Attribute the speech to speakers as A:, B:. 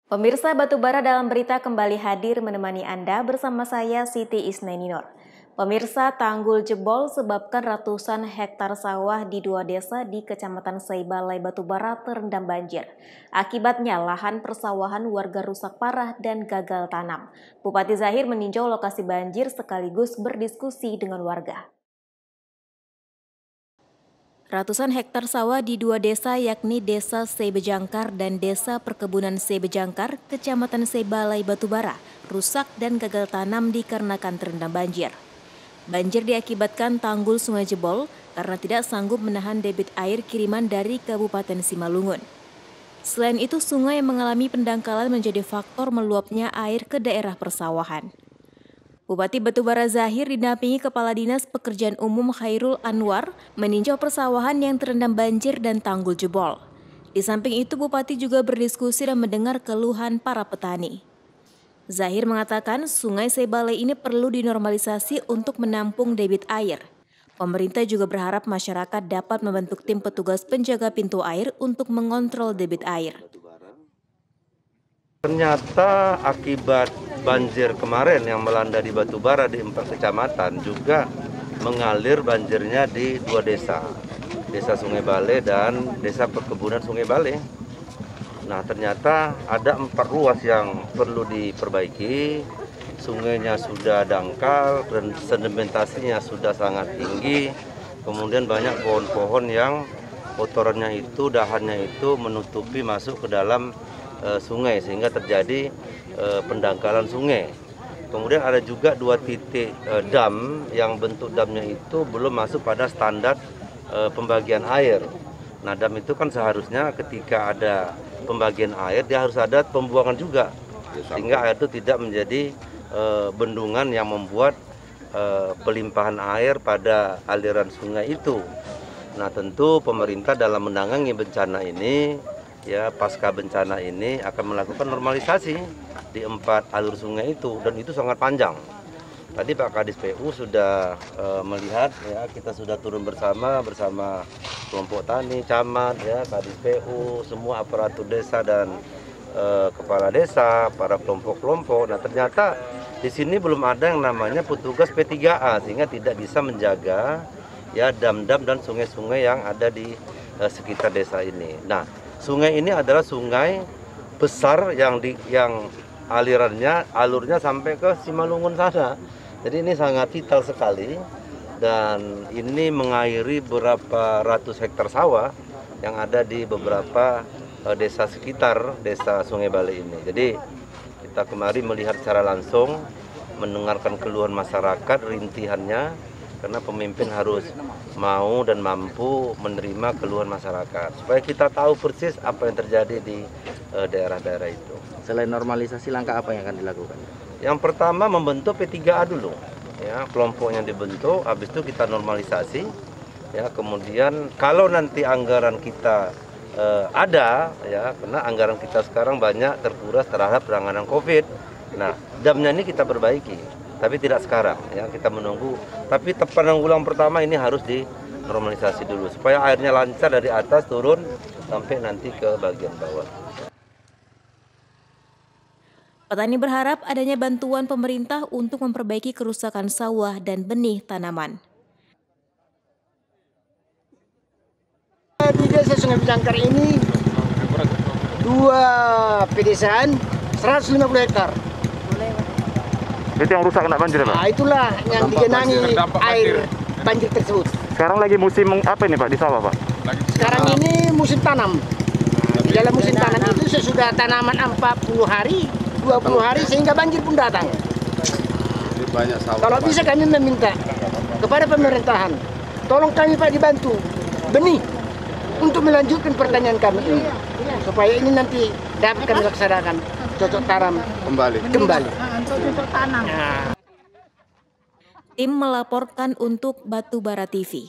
A: Pemirsa Batubara dalam berita kembali hadir menemani Anda bersama saya Siti Isnaninor. Pemirsa, tanggul jebol sebabkan ratusan hektar sawah di dua desa di Kecamatan Seibalai Batubara terendam banjir. Akibatnya lahan persawahan warga rusak parah dan gagal tanam. Bupati Zahir meninjau lokasi banjir sekaligus berdiskusi dengan warga. Ratusan hektar sawah di dua desa yakni Desa Sebejangkar dan Desa Perkebunan Sebejangkar, Kecamatan Seibalai Batubara, rusak dan gagal tanam dikarenakan terendam banjir. Banjir diakibatkan tanggul sungai jebol karena tidak sanggup menahan debit air kiriman dari Kabupaten Simalungun. Selain itu, sungai yang mengalami pendangkalan menjadi faktor meluapnya air ke daerah persawahan. Bupati Batubara Zahir didampingi Kepala Dinas Pekerjaan Umum Khairul Anwar meninjau persawahan yang terendam banjir dan tanggul jebol. Di samping itu, Bupati juga berdiskusi dan mendengar keluhan para petani. Zahir mengatakan Sungai Seibalai ini perlu dinormalisasi untuk menampung debit air. Pemerintah juga berharap masyarakat dapat membentuk tim petugas penjaga pintu air untuk mengontrol debit air.
B: Ternyata akibat banjir kemarin yang melanda di Batubara di 4 kecamatan juga mengalir banjirnya di dua desa, Desa Sungai Balai dan Desa Perkebunan Sungai Balai. Nah, ternyata ada 4 ruas yang perlu diperbaiki. Sungainya sudah dangkal dan sedimentasinya sudah sangat tinggi. Kemudian banyak pohon-pohon yang kotorannya itu, dahannya itu menutupi masuk ke dalam sungai sehingga terjadi pendangkalan sungai. Kemudian ada juga 2 titik dam yang bentuk damnya itu belum masuk pada standar pembagian air. Nah, dam itu kan seharusnya ketika ada pembagian air dia harus ada pembuangan juga sehingga air itu tidak menjadi bendungan yang membuat pelimpahan air pada aliran sungai itu. Nah, tentu pemerintah dalam menangani bencana ini, ya pasca bencana ini akan melakukan normalisasi di 4 alur sungai itu, dan itu sangat panjang. Tadi Pak Kadis PU sudah melihat, ya kita sudah turun bersama kelompok tani, camat, ya Kadis PU, semua aparatur desa dan kepala desa, para kelompok-kelompok. Nah, ternyata di sini belum ada yang namanya petugas P3A sehingga tidak bisa menjaga ya dam-dam dan sungai-sungai yang ada di sekitar desa ini. Nah, sungai ini adalah sungai besar yang alurnya sampai ke Simalungun sana. Jadi ini sangat vital sekali dan ini mengairi beberapa ratus hektar sawah yang ada di beberapa desa sekitar Desa Sungai Balai ini. Jadi kita kemari melihat secara langsung, mendengarkan keluhan masyarakat, rintihannya, karena pemimpin harus mau dan mampu menerima keluhan masyarakat supaya kita tahu persis apa yang terjadi di daerah-daerah itu.
C: Selain normalisasi, langkah apa yang akan dilakukan?
B: Yang pertama membentuk P3A dulu, ya kelompok yang dibentuk, habis itu kita normalisasi, ya kemudian kalau nanti anggaran kita ada, ya karena anggaran kita sekarang banyak terkuras terhadap penanganan COVID. Nah, damnya ini kita perbaiki. Tapi tidak sekarang, ya kita menunggu. Tapi penanggulangan pertama ini harus dinormalisasi dulu supaya airnya lancar dari atas turun sampai nanti ke bagian bawah.
A: Petani berharap adanya bantuan pemerintah untuk memperbaiki kerusakan sawah dan benih tanaman.
D: Di Desa Sungai Sebejangkar ini 2 pedesaan 150 hektar.
C: Itu yang rusak kena banjir, Pak?
D: Nah, itulah yang digenangi air banjir tersebut.
C: Sekarang lagi musim apa ini, Pak, di sawah, Pak?
D: Sekarang ini musim tanam. Di dalam musim tanam itu sesudah tanaman 40 hari, 20 hari sehingga banjir pun datang. Kalau bisa kami meminta kepada pemerintahan, tolong kami Pak dibantu benih untuk melanjutkan pertanian kami ini. Supaya ini nanti dapat kami laksanakan cocok tanam kembali.
A: Tim melaporkan untuk Batubara TV.